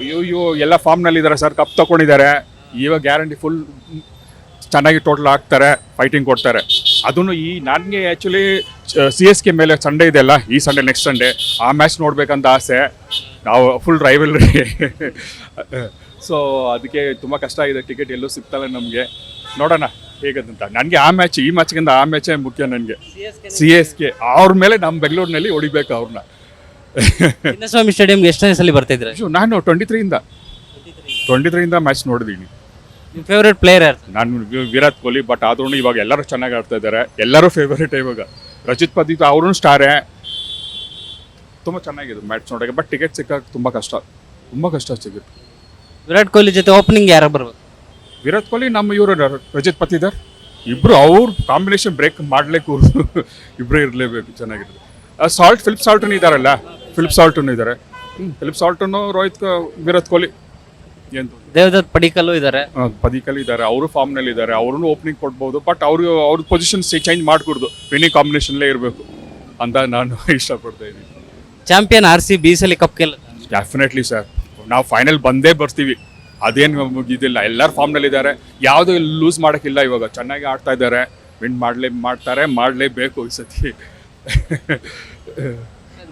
ಅಯ್ಯೋ ಎಲ್ಲ ಫಾರ್ಮ್ನಲ್ಲಿದ್ದಾರೆ sir, cup ತಗೊಂಡಿದ್ದಾರೆ. ಇವಾಗ ಗ್ಯಾರಂಟಿ ಫುಲ್ ಚೆನ್ನಾಗಿ ಟೋಟಲ್ ಆಗ್ತಾರೆ, ಫೈಟಿಂಗ್ ಕೊಡ್ತಾರೆ. ಅದನ್ನು ನನಗೆ ಆ್ಯಕ್ಚುಲಿ CSK ಮೇಲೆ ಸಂಡೇ ಇದೆಯಲ್ಲ, ಈ ಸಂಡೇ ನೆಕ್ಸ್ಟ್ ಸಂಡೇ ಆ ಮ್ಯಾಚ್ ನೋಡ್ಬೇಕಂತ ಆಸೆ. ನಾವು ಫುಲ್ ರೈವಲ್ರಿ ಸೊ ಅದಕ್ಕೆ ತುಂಬ ಕಷ್ಟ ಆಗಿದೆ, ಟಿಕೆಟ್ ಎಲ್ಲೂ ಸಿಗ್ತಲ್ಲ ನಮಗೆ. ನೋಡೋಣ ಹೇಗಂತ. ನನಗೆ ಈ ಮ್ಯಾಚ್ಗಿಂತ ಆ ಮ್ಯಾಚೇ ಮುಖ್ಯ ನನಗೆ. CSK ಅವ್ರ ಮೇಲೆ ನಮ್ಮ ಬೆಂಗಳೂರಿನಲ್ಲಿ ಹೊಡಿಬೇಕು ಅವ್ರನ್ನ. ಚಿನ್ನಸ್ವಾಮಿ ಸ್ಟೇಡಿಯಂಗೆ ಎಷ್ಟನೇ ಸಲ ಬರ್ತಿದ್ರೆ? ನಾನು 23 ಮ್ಯಾಚ್ ನೋಡಿದ್ದೀನಿ. ನಿಮ್ಮ ಫೇವ್ರೇಟ್ ಪ್ಲೇಯರ್ ಯಾರು? ನಾನು ವಿರಾಟ್ ಕೊಹ್ಲಿ. ಬಟ್ ಆದ್ರೂ ಇವಾಗ ಎಲ್ಲರೂ ಚೆನ್ನಾಗಿ ಆಡ್ತಾ ಇದ್ದಾರೆ, ಎಲ್ಲರೂ ಫೇವರೇಟ್ ಇವಾಗ. ರಜತ್ ಪತಿತ್ ಅವ್ರೂ ಸ್ಟಾರೇ, ತುಂಬ ಚೆನ್ನಾಗಿದೆ ಮ್ಯಾಚ್ ನೋಡೋಕೆ. ಬಟ್ ಟಿಕೆಟ್ ಸಿಕ್ಕಾಗ ತುಂಬ ಕಷ್ಟ ಸಿಗುತ್ತೆ. ವಿರಾಟ್ ಕೊಹ್ಲಿ ಜೊತೆ ಓಪನಿಂಗ್ ಯಾರು ಬರ್ಬೇಕು? ವಿರಾಟ್ ಕೊಹ್ಲಿ ನಮ್ಮ ಇವರು ರಜತ್ ಪತಿದಾರ್ ಇಬ್ರು, ಅವ್ರ ಕಾಂಬಿನೇಷನ್ ಬ್ರೇಕ್ ಮಾಡ್ಲಿಕ್ಕೆ ಇಬ್ರು ಇರಲೇಬೇಕು, ಚೆನ್ನಾಗಿರುತ್ತೆ. ಫಿಲಿಪ್ ಸಾಲ್ಟನ್ ಇದ್ದಾರಲ್ಲ, ಫಿಲಿಪ್ ಸಾಲ್ಟನ್ನು ವಿರಾಟ್ ಕೊಹ್ಲಿ ಏನು ದೇವದತ್ ಪಡಿಕಲ್ಲು ಇದ್ದಾರೆ. ಅವರು ಫಾರ್ಮ್ನಲ್ಲಿ ಇದ್ದಾರೆ, ಅವ್ರನ್ನೂ ಓಪನಿಂಗ್ ಕೊಡ್ಬೋದು. ಬಟ್ ಅವ್ರ ಪೊಸಿಷನ್ ಚೇಂಜ್ ಮಾಡಿಕೊಡ್ದು, ವಿನ್ನಿಂಗ್ ಕಾಂಬಿನೇಷನ್ಲೇ ಇರಬೇಕು ಅಂತ ನಾನು ಇಷ್ಟಪಡ್ತಾ ಇದ್ದೀನಿ. ಚಾಂಪಿಯನ್ RCB ಈ ಸಲ ಕಪ್ ಗೆಲ್ಲ? ಡೆಫಿನೆಟ್ಲಿ ಸರ್, ನಾವು ಫೈನಲ್ ಬಂದೇ ಬರ್ತೀವಿ, ಅದೇನು ಇದಿಲ್ಲ. ಎಲ್ಲರೂ ಫಾರ್ಮ್ನಲ್ಲಿದ್ದಾರೆ, ಯಾವುದು ಲೂಸ್ ಮಾಡೋಕ್ಕಿಲ್ಲ. ಇವಾಗ ಚೆನ್ನಾಗಿ ಆಡ್ತಾ ಇದ್ದಾರೆ, ವಿನ್ ಮಾಡಲೇಬೇಕು ಈ ಸತಿ.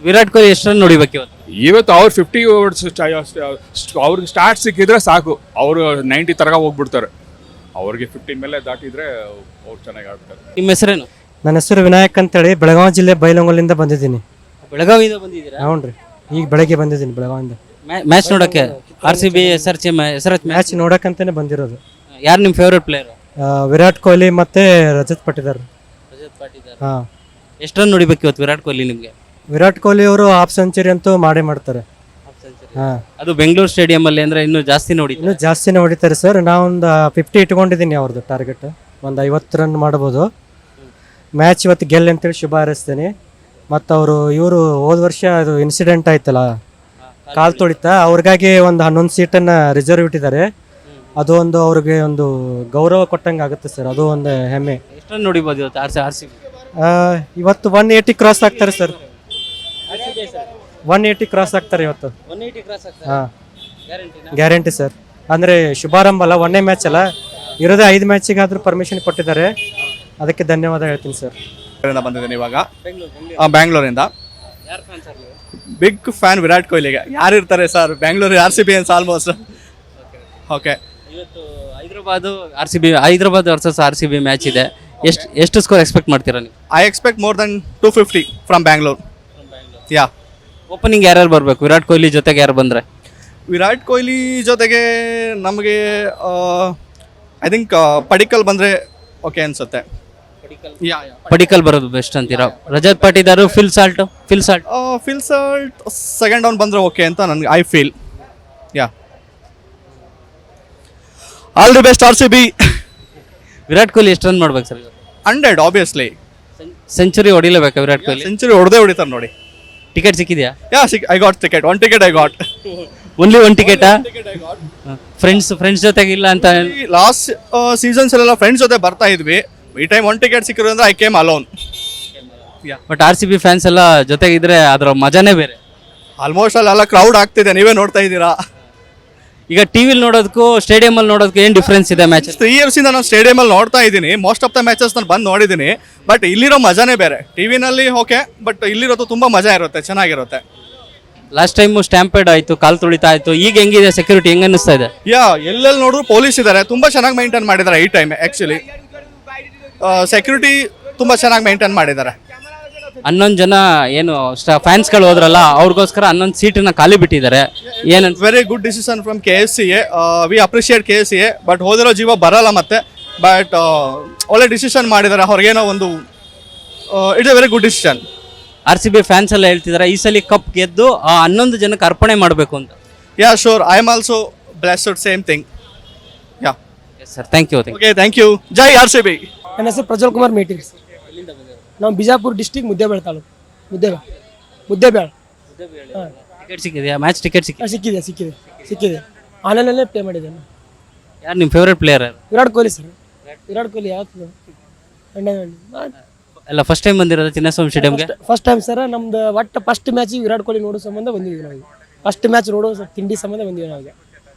ವಿರಾಟ್ ಕೊಹ್ಲಿ ಎಷ್ಟು ರನ್ ನೋಡಿಬೇಕು ಇವತ್ತು? ಅವ್ರು 50 ಓವರ್ಸ್ ಅವ್ರಿಗೆ ಸ್ಟಾರ್ಟ್ ಸಿಕ್ಕಿದ್ರೆ ಸಾಕು, ಅವರು 90 ತರಗ ಹೋಗ್ಬಿಡ್ತಾರೆ. ಅವ್ರಿಗೆ 15 ಮೇಲೆ ದಾಟಿದ್ರೆ ಅವ್ರು ಚೆನ್ನಾಗಿ ಆಡ್ತಾರೆ. ನಿಮ್ಮ ಹೆಸರೇನು? ನನ್ನ ಹೆಸರು ವಿನಾಯಕ್ ಅಂತೇಳಿ ಬೆಳಗಾವಿ ಜಿಲ್ಲೆ ಬೈಲಹೊಂಗಲಿಂದ ಬಂದಿದ್ದೀನಿ. ಬೆಳಗಾವಿಯಿಂದ ಬಂದಿದ್ದೀರಾ? ಹ್ಞೂ, ಈಗ ಬೆಳಗ್ಗೆ ಬಂದಿದ್ದೀನಿ ಬೆಳಗಾವಿಯಿಂದ. ಮ್ಯಾಚ್ ನೋಡಕ್ಕೆ RCB SRH ಮ್ಯಾಚ್ ನೋಡಕ್ಕಂತಾನೆ ಬಂದಿರೋದು. ಯಾರು ನಿಮ್ಮ ಫೇವ್ರೇಟ್ ಪ್ಲೇಯರ್? ವಿರಾಟ್ ಕೊಹ್ಲಿ ಮತ್ತೆ ರಜತ್ ಪಟಿದಾರ್. ಹಾಂ. ಎಷ್ಟು ರನ್ ನೋಡಿಬೇಕು ಇವತ್ತು ವಿರಾಟ್ ಕೊಹ್ಲಿ ನಿಮಗೆ? ವಿರಾಟ್ ಕೊಹ್ಲಿ ಅವರು ಹಾಫ್ ಸೆಂಚುರಿ ಅಂತೂ ಮಾಡ್ತಾರೆ. ಹಾಂ, ಅದು ಬೆಂಗಳೂರು ಸ್ಟೇಡಿಯಂ ಅಲ್ಲಿ ಅಂದ್ರೆ ಇನ್ನೂ ಜಾಸ್ತಿನೇ ಹೊಡಿತಾರೆ ಸರ್. ನಾವೊಂದು 50 ಇಟ್ಕೊಂಡಿದ್ದೀನಿ ಅವ್ರದ್ದು ಟಾರ್ಗೆಟ್. ಒಂದು 50 ರನ್ ಮಾಡ್ಬೋದು. ಮ್ಯಾಚ್ ಇವತ್ತು ಗೆಲ್ಲಿ ಅಂತೇಳಿ ಶುಭ ಹಾರೈಸ್ತೇನೆ. ಮತ್ತು ಇವರು ಹೋದ ವರ್ಷ ಅದು ಇನ್ಸಿಡೆಂಟ್ ಆಯ್ತಲ್ಲ, ಕಾಲು ತೊಳಿತ, ಅವ್ರಿಗಾಗಿ ಒಂದು 11 ಸೀಟನ್ನು ರಿಸರ್ವ್ ಇಟ್ಟಿದ್ದಾರೆ. ಅದು ಅವ್ರಿಗೆ ಒಂದು ಗೌರವ ಕೊಟ್ಟಂಗೆ ಆಗುತ್ತೆ ಸರ್, ಅದು ಒಂದು ಹೆಮ್ಮೆ. ಎಷ್ಟು ರನ್ ನೋಡಿಬೋದು ಇವತ್ತು RCB? ಇವತ್ತು 180 ಕ್ರಾಸ್ ಆಗ್ತಾರೆ ಸರ್. 180 ಕ್ರಾಸ್ ಆಗ್ತಾರೆ ಇವತ್ತು. ಹಾಂ, ಗ್ಯಾರಂಟಿ ಸರ್. ಅಂದರೆ ಶುಭಾರಂಭ ಅಲ್ಲ, 1ನೇ ಮ್ಯಾಚ್ ಅಲ್ಲ, ಇರೋದೇ 5 ಮ್ಯಾಚಿಗಾದ್ರೂ ಪರ್ಮಿಷನ್ ಕೊಟ್ಟಿದ್ದಾರೆ. ಅದಕ್ಕೆ ಧನ್ಯವಾದ ಹೇಳ್ತೀನಿ ಸರ್. ಬಂದಿದ್ದೀನಿ ಇವಾಗ ಬ್ಯಾಂಗ್ಳೂರಿಂದ. ಬಿಗ್ ಫ್ಯಾನ್ ವಿರಾಟ್ ಕೊಹ್ಲಿಗೆ. ಯಾರು ಇರ್ತಾರೆ sir Bangalore RCB almost. Okay, ಇವತ್ತು ಹೈದರಾಬಾದ್ ವರ್ಸಸ್ RCB ಮ್ಯಾಚ್ ಇದೆ. ಎಷ್ಟು ಸ್ಕೋರ್ ಎಕ್ಸ್ಪೆಕ್ಟ್ ಮಾಡ್ತೀರಾ ನೀವು? I expect more than 250 from Bangalore. Yeah. Opening ಯಾರ್ಯಾರು ಬರಬೇಕು? ವಿರಾಟ್ ಕೊಹ್ಲಿ ಜೊತೆಗೆ ಯಾರು ಬಂದರೆ? ವಿರಾಟ್ ಕೊಹ್ಲಿ ಜೊತೆಗೆ ನಮಗೆ ಐ ಥಿಂಕ್ ಪಡಿಕಲ್ ಬಂದರೆ ಓಕೆ ಅನ್ಸುತ್ತೆ. ಪಡಿಕಲ್ ಬರೋದು ಬೆಸ್ಟ್ ಅಂತೀರಾ? Rajat Patidar, Phil Salt second down ಬಂದರೆ ಓಕೆ ಅಂತ ನನಗೆ I feel. Yeah, all the best RCB. Virat Kohli ಎಷ್ಟು ರನ್ ಮಾಡ್ಬೇಕು ಸರ್? 100 ಆಬ್ವಿಯಸ್ಲಿ. ಸೆಂಚುರಿ ಹೊಡಿಲೇಬೇಕಾ ವಿರಾಟ್ ಕೊಹ್ಲಿ? ಸೆಂಚುರಿ ಹೊಡಿತಾರೆ ನೋಡಿ. ಟಿಕೆಟ್ ಸಿಕ್ಕಿದೆಯಾ? Yeah, I got ticket. One ticket I got. Only one ಟಿಕೆಟಾ? ಫ್ರೆಂಡ್ಸ್ ಜೊತೆಗೆ ಇಲ್ಲ ಅಂತ? ಲಾಸ್ಟ್ ಸೀಸನ್ಸ್ ಎಲ್ಲ ಫ್ರೆಂಡ್ಸ್ ಜೊತೆ ಬರ್ತಾ ಇದ್ವಿ. ಈ ಟೈಮ್ ಒನ್ ಟಿಕೆಟ್ ಸಿಕ್ಕಿರೋದು ಅಂದ್ರೆ I came alone. But RCB fans ಎಲ್ಲ ಜೊತೆಗಿದ್ರೆ ಅದರ ಮಜಾನೇ ಬೇರೆ. ಆಲ್ಮೋಸ್ಟ್ ಅಲ್ಲೆಲ್ಲ ಕ್ರೌಡ್ ಆಗ್ತಿದೆ, ನೀವೇ ನೋಡ್ತಾ ಇದ್ದೀರಾ. ಈಗ ಟಿವಿಲಿ ನೋಡೋದಕ್ಕೂ ಸ್ಟೇಡಿಯಂ ಅಲ್ಲಿ ನೋಡೋದಕ್ಕೂ ಏನು ಡಿಫ್ರೆನ್ಸ್ ಇದೆ? ಮ್ಯಾಚ್ 3 years ಇಂದ ನಾನು ಸ್ಟೇಡಿಯಂ ಅಲ್ಲಿ ನೋಡ್ತಾ ಇದ್ದೀನಿ. ಮೋಸ್ಟ್ ಆಫ್ ದ ಮ್ಯಾಚಸ್ ನಾನು ಬಂದು ನೋಡಿದ್ದೀನಿ. ಬಟ್ ಇಲ್ಲಿರೋ ಮಜಾನೇ ಬೇರೆ. ಟಿವಿನಲ್ಲಿ ಓಕೆ, ಬಟ್ ಇಲ್ಲಿರೋದು ತುಂಬಾ ಮಜಾ ಇರುತ್ತೆ, ಚೆನ್ನಾಗಿರುತ್ತೆ. ಲಾಸ್ಟ್ ಟೈಮ್ ಸ್ಟ್ಯಾಂಪೇಡ್ ಆಯ್ತು, ಕಾಲ್ ತುಳಿತ ಆಯ್ತು. ಈಗ ಹೆಂಗಿದೆ ಸೆಕ್ಯೂರಿಟಿ? ಹೆಂಗ ಅನಿಸ್ತಾ ಇದೆ? ಯಾ, ಎಲ್ಲೆಲ್ಲಿ ನೋಡಿದ್ರು ಪೊಲೀಸ್ ಇದ್ದಾರೆ, ತುಂಬಾ ಚೆನ್ನಾಗಿ ಮೇಂಟೈನ್ ಮಾಡಿದ್ದಾರೆ ಈ ಟೈಮ್. ಆಕ್ಚುಲಿ ಸೆಕ್ಯೂರಿಟಿ ತುಂಬಾ ಚೆನ್ನಾಗಿ ಮೇಂಟೈನ್ ಮಾಡಿದ್ದಾರೆ. 11 ಜನ ಏನು ಫ್ಯಾನ್ಸ್ಗಳು ಹೋದ್ರಲ್ಲ, ಅವ್ರಿಗೋಸ್ಕರ 11 ಸೀಟನ್ನ ಖಾಲಿ ಬಿಟ್ಟಿದ್ದಾರೆ. ಏನಂತ? Very good decision from KFCA. We appreciate KFCA. But ಹೋದಿರೋ ಜೀವ ಬರಲ್ಲ ಮತ್ತೆ. ಬಟ್ ಒಳ್ಳೆ ಡಿಸಿಷನ್ ಮಾಡಿದ್ದಾರೆ. ಅವ್ರಿಗೇನೋ ಒಂದು it's a very good decision. RCB fans ಎಲ್ಲ ಹೇಳ್ತಿದ್ದಾರೆ ಈ ಸಲ ಕಪ್ ಗೆದ್ದು ಆ 11 ಜನಕ್ಕೆ ಅರ್ಪಣೆ ಮಾಡಬೇಕು ಅಂತ. Yeah, sure. I am also blessed, same thing. Yeah, yes sir, thank you. Okay, thank you. ಜೈ RCB. ನನ್ನ ಹೆಸರು ಪ್ರಜ್ವಲ್ ಕುಮಾರ್ ಮೇಟಿ. ನಾವು ಬಿಜಾಪುರ ಡಿಸ್ಟಿಕ್ ಮುದ್ದೇಬೇಳ ತಾಲೂಕು. ಮುದ್ದೇಬೇಳ. ಟಿಕೆಟ್ ಸಿಕ್ಕಿದೆಯಾ? ಮ್ಯಾಚ್ ಟಿಕೆಟ್ ಸಿಕ್ಕಿದೆ. ಆನ್ಲೈನಲ್ಲೇ ಪೇ ಮಾಡಿದ್ದೇನೆ. ಯಾರು ನಿಮ್ಮ favourite player? Virat Kohli sir. Virat Kohli ಯಾವತ್ತು ಎಲ್ಲ ಫಸ್ಟ್ ಟೈಮ್ ಬಂದಿರೋದು ಚಿನ್ನಸ್ವಾಮಿ ಸ್ಟೇಡಿಯಂಗೆ? First time sir. ನಮ್ದು ಫಸ್ಟ್ ಮ್ಯಾಚಿಗೆ ವಿರಾಟ್ ಕೊಹ್ಲಿ ನೋಡೋ ಸಂಬಂಧ ಬಂದಿದ್ದೀವಿ ನಾವು. ಫಸ್ಟ್ ಮ್ಯಾಚ್ ನೋಡೋ ತಿಂಡಿ ಸಂಬಂಧ ಬಂದಿವಿ ನಾವು.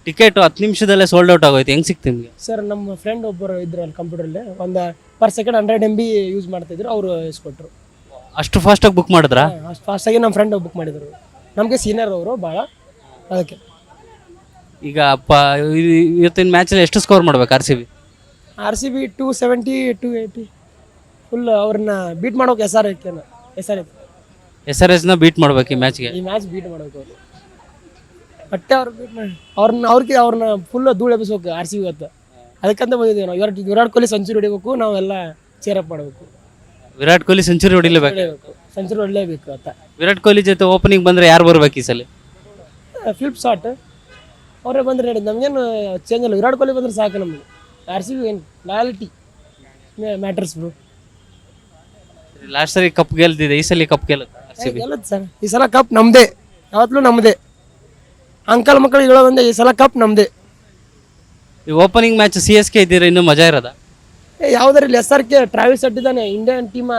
ಟಿಕೆಟ್ 10 ನಿಮಿಷದಲ್ಲೇ ಸೋಲ್ಡ್ ಔಟ್ ಆಗೋಯ್ತು, ಹೆಂಗ್ ಸಿಕ್ತು ನಿಮಗೆ? ಸರ್ ನಮ್ಮ ಫ್ರೆಂಡ್ ಒಬ್ಬರು ಇದ್ರು ಅಲ್ಲಿ ಕಂಪ್ಯೂಟರಲ್ಲಿ, ಒಂದು ಪರ್ ಸೆಕೆಂಡ್ 100 MB ಯೂಸ್ ಮಾಡ್ತಿದ್ರು, ಅವರು ಇಸ್ಕೊಟ್ರು. ಅಷ್ಟು ಫಾಸ್ಟಾಗಿ ಬುಕ್ ಮಾಡಿದ್ರಾ? ಅಷ್ಟು ಫಾಸ್ಟಾಗಿ ನಮ್ಮ ಫ್ರೆಂಡ್ ಬುಕ್ ಮಾಡಿದ್ರು. ನಮಗೆ ಸೀನಿಯರ್ ಅವರು ಭಾಳ, ಅದಕ್ಕೆ. ಈಗ ಇವತ್ತಿನ ಮ್ಯಾಚಲ್ಲಿ ಎಷ್ಟು ಸ್ಕೋರ್ ಮಾಡ್ಬೇಕು RCB? RCB 270 280 ಫುಲ್ ಅವ್ರನ್ನ ಬೀಟ್ ಮಾಡೋಕೆ SRS ನ ಬೀಟ್ ಮಾಡ್ಬೇಕು ಈ ಮ್ಯಾಚ್ಗೆ. ಈ ಮ್ಯಾಚ್ ಬೀಟ್ ಮಾಡೋಕೆ ಅವರು ಬಟ್ಟೆ ಅವ್ರು ಬೀಟ್ ಮಾಡಿ ಅವ್ರನ್ನ ಫುಲ್ ಧೂಳು ಎಬ್ಬಿಸ್ಬೇಕು RCB ಇವತ್ತು. ಅದಕ್ಕಂತ ಬಂದಿದ್ದೀವಿ ನಾವು. ವಿರಾಟ್ ಕೊಹ್ಲಿ ಸೆಂಚುರಿ ಹೊಡಿಬೇಕು, ನಾವೆಲ್ಲ ಚೇರಪ್ ಮಾಡಬೇಕು. ವಿರಾಟ್ ಕೊಹ್ಲಿ ಸೆಂಚುರಿ ಹೊಡಿಲೇಬೇಕು, ಸೆಂಚುರಿ ಹೊಡಲೇಬೇಕು ಅಂತ. ವಿರಾಟ್ ಕೊಹ್ಲಿ ಜೊತೆ ಓಪನಿಂಗ್ ಬಂದ್ರೆ ಯಾರು ಬರ್ಬೇಕು ಈ ಸಲ? ಫ್ಲಿಪ್ ಶಾಟ್ ಅವರೇ ಬಂದ್ರೆ ನಡೀತು, ನಮಗೇನು ಚೇಂಜ್ ಇಲ್ಲ. ವಿರಾಟ್ ಕೊಹ್ಲಿ ಬಂದ್ರೆ ಸಾಕು ನಮಗೆ. RCB ಏನು ಲಾಯಲ್ಟಿ ಮ್ಯಾಟರ್ಸ್ ಬ್ರೋ. ಲಾಸ್ಟ್ ಸರಿ ಕಪ್ ಗೆಲ್ತಿದೆ, ಈ ಸಲ ಕಪ್ ಗೆಲ್ಲುತ್ತೆ RCB? ಗೆಲ್ಲುತ್ತೆ ಸರ್. ಈ ಸಲ ಕಪ್ ನಮ್ಮದೇ, ಯಾವತ್ತೂ ನಮ್ಮದೇ. ಅಂಕಲ್ ಮಕ್ಕಳು ಹೇಳೋದಂದ್ರೆ ಈ ಸಲ ಕಪ್ ನಮ್ಮದೇ. ಈ ಓಪನಿಂಗ್ ಮ್ಯಾಚ್ CSK ಇದ್ದೀರಾ, ಇನ್ನೂ ಮಜಾ ಇರೋದ? ಯಾವುದರಲ್ಲಿ SRK ಟ್ರಾವಿಸ್ ಇದ್ದಾನೆ, Indian team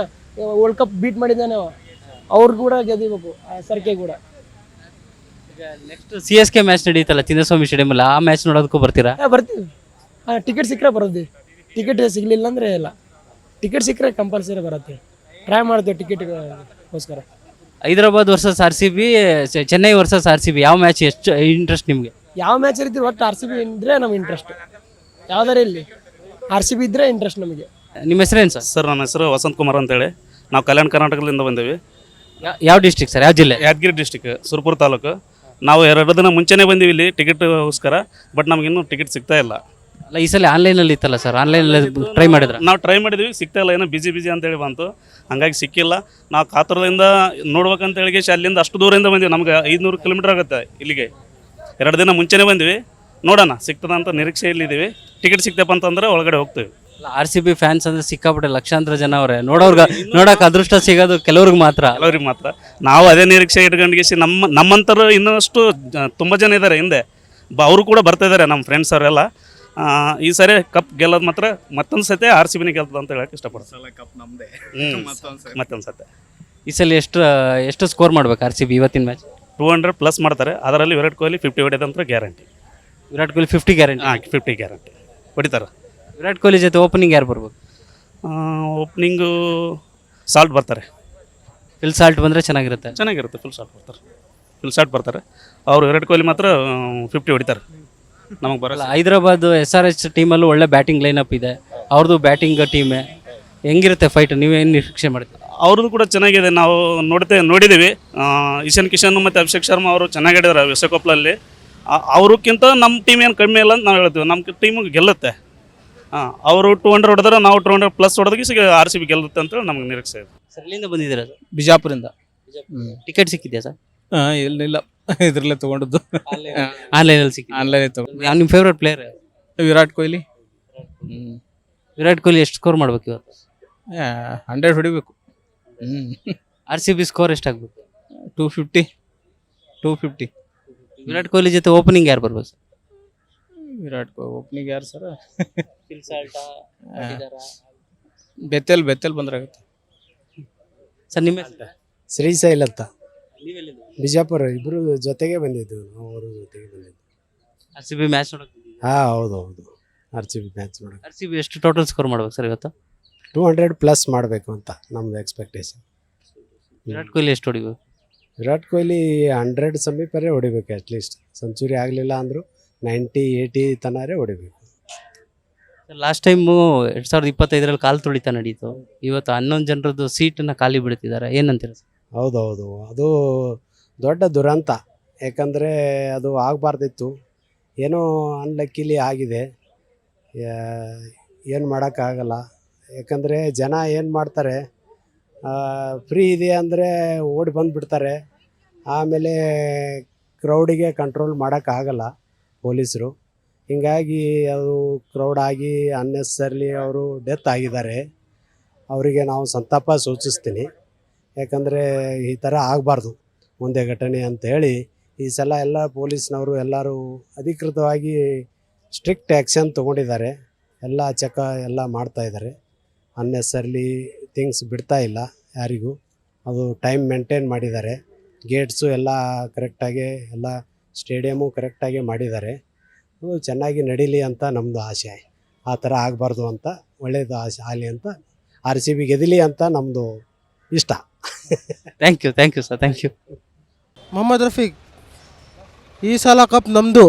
world cup beat ಮಾಡಿದ್ದಾನೆ, ಅವ್ರು ಕೂಡ ಗೆದಿಬೇಕು SRK ಕೂಡ. ನೆಕ್ಸ್ಟ್ CSK ಮ್ಯಾಚ್ ನಡೀತಲ್ಲ ಚಿನ್ನಸ್ವಾಮಿ ಸ್ಟೇಡಿಯಂ, ಆ ಮ್ಯಾಚ್ ನೋಡೋದಕ್ಕೂ ಬರ್ತೀರಾ? ಬರ್ತೀವಿ. ಟಿಕೆಟ್ ಸಿಕ್ಕರೆ ಬರೋದು, ಟಿಕೆಟ್ ಸಿಗಲಿಲ್ಲ ಅಂದರೆ ಇಲ್ಲ. ಟಿಕೆಟ್ ಸಿಕ್ಕರೆ ಕಂಪಲ್ಸರಿ ಬರುತ್ತೆ, ಟ್ರೈ ಮಾಡ್ತೀವಿ ಟಿಕೆಟ್ಗೋಸ್ಕರ. Hyderabad versus RCB, Chennai versus RCB, ಯಾವ ಮ್ಯಾಚ್ ಎಷ್ಟು ಇಂಟ್ರೆಸ್ಟ್ ನಿಮಗೆ? ಯಾವ ಮ್ಯಾಚ್ ಇರ್ತೀವಿ ಒಟ್ಟು RCB ಇದ್ದರೆ ನಮ್ಗೆ ಇಂಟ್ರೆಸ್ಟ್. ಯಾವ್ದಾರ ಇಲ್ಲಿ RCB ಇದ್ದರೆ ಇಂಟ್ರೆಸ್ಟ್ ನಮಗೆ. ನಿಮ್ಮ ಹೆಸರೇನು ಸರ್? ಸರ್ ನನ್ನ ಹೆಸರು ವಸಂತ್ ಕುಮಾರ್ ಅಂತೇಳಿ, ನಾವು ಕಲ್ಯಾಣ ಕರ್ನಾಟಕದಿಂದ ಬಂದೇವಿ. ಯಾವ ಡಿಸ್ಟ್ರಿಕ್ಟ್ ಸರ್, ಯಾವ ಜಿಲ್ಲೆ? ಯಾದಗಿರಿ ಡಿಸ್ಟಿಕ್, ಸುರಪುರ ತಾಲೂಕು. ನಾವು 2 ದಿನ ಮುಂಚೆನೇ ಬಂದೀವಿ ಇಲ್ಲಿ ಟಿಕೆಟ್ಗೋಸ್ಕರ, ಬಟ್ ನಮಗಿನ್ನೂ ಟಿಕೆಟ್ ಸಿಗ್ತಾ ಇಲ್ಲ. ಅಲ್ಲ ಈ ಸಲ ಆನ್ಲೈನಲ್ಲಿ ಇತ್ತಲ್ಲ ಸರ್, ಆನ್ಲೈನಲ್ಲಿ ಟ್ರೈ ಮಾಡಿದ್ರ? ನಾವು ಟ್ರೈ ಮಾಡಿದ್ವಿ, ಸಿಗ್ತಾ ಇಲ್ಲ, ಏನೋ ಬಿಜಿ ಅಂತೇಳಿ ಬಂತು, ಹಂಗಾಗಿ ಸಿಕ್ಕಿಲ್ಲ. ನಾವು ಕಾತುರದಿಂದ ನೋಡ್ಬೇಕಂತೇಳಿ ಅಲ್ಲಿಂದ ಅಷ್ಟು ದೂರದಿಂದ ಬಂದೀವಿ. ನಮ್ಗೆ 500 ಕಿಲೋಮೀಟರ್ ಆಗುತ್ತೆ ಇಲ್ಲಿಗೆ. 2 ದಿನ ಮುಂಚೆನೇ ಬಂದ್ವಿ, ನೋಡೋಣ ಸಿಗ್ತದ ಅಂತ ನಿರೀಕ್ಷೆಯಲ್ಲಿದ್ದೀವಿ. ಟಿಕೆಟ್ ಸಿಗ್ತಪ್ಪ ಅಂತಂದ್ರೆ ಒಳಗಡೆ ಹೋಗ್ತೀವಿ. RCB ಫ್ಯಾನ್ಸ್ ಅಂದ್ರೆ ಸಿಕ್ಕಾಪಟ್ಟೆ ಲಕ್ಷಾಂತರ ಜನ ಅವರೇ, ನೋಡೋಕೆ ಅದೃಷ್ಟ ಸಿಗೋದು ಕೆಲವ್ರಿಗೆ ಮಾತ್ರ. ಕೆಲವ್ರಿಗೆ ಮಾತ್ರ. ನಾವು ಅದೇ ನಿರೀಕ್ಷೆ ಇಟ್ಕೊಂಡಿಗೆ ನಮ್ಮಂತರ ಇನ್ನಷ್ಟು ತುಂಬ ಜನ ಇದ್ದಾರೆ ಹಿಂದೆ, ಅವರು ಕೂಡ ಬರ್ತಾ ಇದ್ದಾರೆ, ನಮ್ಮ ಫ್ರೆಂಡ್ಸ್ ಅವರೆಲ್ಲ. ಈ ಸರಿ ಕಪ್ ಗೆಲ್ಲೋದು ಮಾತ್ರ ಮತ್ತೊಂದು ಸತಿ RCB ಗೆಲ್ತದ ಅಂತ ಹೇಳಕ್ಕೆ ಇಷ್ಟಪಡ್ತೀನಿ. ಕಪ್ ನಮ್ಮದೇ ಮತ್ತೊಂದು ಸತಿ. ಈ ಸಲ ಎಷ್ಟು ಸ್ಕೋರ್ ಮಾಡ್ಬೇಕು RCB ಇವತ್ತಿನ ಮ್ಯಾಚ್? 200+ ಮಾಡ್ತಾರೆ, ಅದರಲ್ಲಿ ವಿರಾಟ್ ಕೊಹ್ಲಿ 50 ಹೊಡೆದಂತ guarantee. Virat Kohli 50 guarantee? 50 guarantee ಹೊಡಿತಾರೆ. ವಿರಾಟ್ ಕೊಹ್ಲಿ ಜೊತೆ ಓಪನಿಂಗ್ ಯಾರು ಬರ್ಬೇಕು? ಓಪನಿಂಗು ಸಾಲ್ಟ್ ಬರ್ತಾರೆ. ಫಿಲ್ ಸಾಲ್ಟ್ ಬಂದರೆ ಚೆನ್ನಾಗಿರುತ್ತೆ. ಫುಲ್ ಶಾಟ್ ಬರ್ತಾರೆ. ಅವರು ವಿರಾಟ್ ಕೊಹ್ಲಿ ಮಾತ್ರ 50 ಹೊಡಿತಾರೆ. ನಮಗೆ ಬರಲ್ಲ. ಹೈದರಾಬಾದ್ SRH ಟೀಮಲ್ಲೂ ಒಳ್ಳೆ ಬ್ಯಾಟಿಂಗ್ ಲೈನಪ್ ಇದೆ, ಅವ್ರದ್ದು ಬ್ಯಾಟಿಂಗ್ ಟೀಮೇ. ಹೆಂಗಿರುತ್ತೆ ಫೈಟ್, ನೀವೇನು ನಿರೀಕ್ಷೆ ಮಾಡ್ತೀವಿ? ಅವ್ರದ್ದು ಕೂಡ ಚೆನ್ನಾಗಿದೆ, ನಾವು ನೋಡಿದ್ದೀವಿ. ಇಶಾನ್ ಕಿಶನ್ ಮತ್ತು ಅಭಿಷೇಕ್ ಶರ್ಮಾ ಅವರು ಚೆನ್ನಾಗಿ ಆಡಿದ್ದಾರೆ ವಿಶ್ವಕಪ್ನಲ್ಲಿ. ಅವ್ರಕ್ಕಿಂತ ನಮ್ಮ ಟೀಮ್ ಏನು ಕಮ್ಮಿ ಇಲ್ಲ ಅಂತ ನಾವು ಹೇಳ್ತೀವಿ. ನಮ್ಮ ಟೀಮ್ ಗೆಲ್ಲುತ್ತೆ. ಅವರು 200 ಹೊಡೆದ್ರೆ ನಾವು 200+ ಹೊಡೆದಕ್ಕೆ RCB ಗೆಲ್ಲುತ್ತೆ ಅಂತ ನಮ್ಗೆ ನಿರೀಕ್ಷೆ ಇದೆ. ಸರ್ ಎಲ್ಲಿಂದ ಬಂದಿದ್ದೀರಾ? ಬಿಜಾಪುರಿಂದ. ಟಿಕೆಟ್ ಸಿಕ್ಕಿದೆಯಾ ಸರ್? ಇಲ್ಲ, ಇದ್ರಲ್ಲೇ ತೊಗೊಂಡದ್ದು. ಆನ್ಲೈನಲ್ಲಿ ಸಿಕ್ಕಿದೆ. ಆನ್ಲೈನ್ ತೊಗೊಂಡು. ನಿಮ್ಮ ಫೇವ್ರೇಟ್ ಪ್ಲೇಯರ್? ವಿರಾಟ್ ಕೊಹ್ಲಿ. ವಿರಾಟ್ ಕೊಹ್ಲಿ ಎಷ್ಟು ಸ್ಕೋರ್ ಮಾಡ್ಬೇಕು ಇವತ್ತು? 100 ಹೊಡಿಬೇಕು. RCB ಸ್ಕೋರ್ ಎಷ್ಟಾಗಬೇಕು? 250. ವಿರಾಟ್ ಕೊಹ್ಲಿ ಜೊತೆ ಓಪನಿಂಗ್ ಯಾರು ಬರ್ಬೋದು ಸರ್? ವಿರಾಟ್ ಕೊಹ್ಲಿ ಓಪನಿಂಗ್ ಯಾರು ಸರ್? ಫಿಲ್ ಸಾಲ್ಟಾ, ಬೆತ್ತಲ್ ಬಂದ್ರಾಗುತ್ತೆ ಸರ್. ನಿಮ್ಮ ಹೆಸರು? ಶ್ರೀಶೈಲ್ ಅಂತ, ನೀವೆಲ್ಲಿಂದ? ಬಿಜಾಪುರ. ಇಬ್ರು ಜೊತೆಗೆ ಬಂದಿದ್ದು, ನಾವು ಅವರು ಜೊತೆಗೆ ಬಂದಿದ್ದು. RCB ಮ್ಯಾಚ್ ನೋಡೋಕೆ? ಹೌದು RCB ಮ್ಯಾಚ್ ನೋಡೋಕೆ. RCB ಎಷ್ಟು ಟೋಟಲ್ ಸ್ಕೋರ್ ಮಾಡ್ಬೇಕು ಸರ್ ಇವತ್ತು? 200+ ಮಾಡಬೇಕು ಅಂತ ನಮ್ದು ಎಕ್ಸ್ಪೆಕ್ಟೇಷನ್. ವಿರಾಟ್ ಕೊಹ್ಲಿ ಎಷ್ಟು ಹೊಡಿಬೇಕು? ವಿರಾಟ್ ಕೊಹ್ಲಿ 100 ಸಮೀಪರೇ ಹೊಡಿಬೇಕು. ಅಟ್ಲೀಸ್ಟ್ ಸೆಂಚುರಿ ಆಗಲಿಲ್ಲ ಅಂದರೂ 90-80 ತನರೇ ಹೊಡಿಬೇಕು. ಲಾಸ್ಟ್ ಟೈಮು 2025ರಲ್ಲಿ ಕಾಲು ತುಳಿತ ನಡೀತು, ಇವತ್ತು 11 ಜನರದ್ದು ಸೀಟನ್ನು ಖಾಲಿ ಬಿಡ್ತಿದ್ದಾರೆ, ಏನಂತೀರ ಸರ್? ಹೌದು, ಅದು ದೊಡ್ಡ ದುರಂತ. ಯಾಕಂದರೆ ಅದು ಆಗಬಾರ್ದಿತ್ತು, ಏನೋ ಅನ್ಲಕ್ಕಿಲಿ ಆಗಿದೆ. ಏನು ಮಾಡೋಕ್ಕಾಗಲ್ಲ. ಯಾಕಂದರೆ ಜನ ಏನು ಮಾಡ್ತಾರೆ, ಫ್ರೀ ಇದೆ ಅಂದರೆ ಓಡಿ ಬಂದುಬಿಡ್ತಾರೆ. ಆಮೇಲೆ ಕ್ರೌಡಿಗೆ ಕಂಟ್ರೋಲ್ ಮಾಡೋಕ್ಕಾಗಲ್ಲ ಪೊಲೀಸರು. ಹೀಗಾಗಿ ಅದು ಕ್ರೌಡ್ ಆಗಿ ಅನ್ನೆಸರ್ಲಿ ಅವರು ಡೆತ್ ಆಗಿದ್ದಾರೆ. ಅವರಿಗೆ ನಾವು ಸಂತಾಪ ಸೂಚಿಸ್ತೀನಿ. ಯಾಕಂದರೆ ಈ ಥರ ಆಗಬಾರ್ದು ಮುಂದೆ ಘಟನೆ ಅಂಥೇಳಿ ಈ ಸಲ ಎಲ್ಲ ಪೊಲೀಸ್ನವರು ಎಲ್ಲರೂ ಅಧಿಕೃತವಾಗಿ ಸ್ಟ್ರಿಕ್ಟ್ ಆ್ಯಕ್ಷನ್ ತೊಗೊಂಡಿದ್ದಾರೆ. ಎಲ್ಲ ಚೆಕ್ ಎಲ್ಲ ಮಾಡ್ತಾಯಿದ್ದಾರೆ. ಅನ್ನೆಸರ್ಲಿ ಥಿಂಗ್ಸ್ ಬಿಡ್ತಾ ಇಲ್ಲ ಯಾರಿಗೂ. ಅದು ಟೈಮ್ ಮೇಂಟೈನ್ ಮಾಡಿದ್ದಾರೆ. ಗೇಟ್ಸು ಎಲ್ಲ ಕರೆಕ್ಟಾಗಿ ಎಲ್ಲ ಸ್ಟೇಡಿಯಮು ಕರೆಕ್ಟಾಗಿ ಮಾಡಿದ್ದಾರೆ. ಚೆನ್ನಾಗಿ ನಡೀಲಿ ಅಂತ ನಮ್ಮದು ಆಸೆ. ಆ ಥರ ಆಗಬಾರ್ದು ಅಂತ, ಒಳ್ಳೇದು ಆಸೆ ಆಗಲಿ ಅಂತ, RCB ಗೆದಿಲಿ ಅಂತ ನಮ್ಮದು ಇಷ್ಟ. Thank you sir, thank you. Mohammed Rafiq, ಈ ಸಲ ಕಪ್ ನಮ್ಮದು.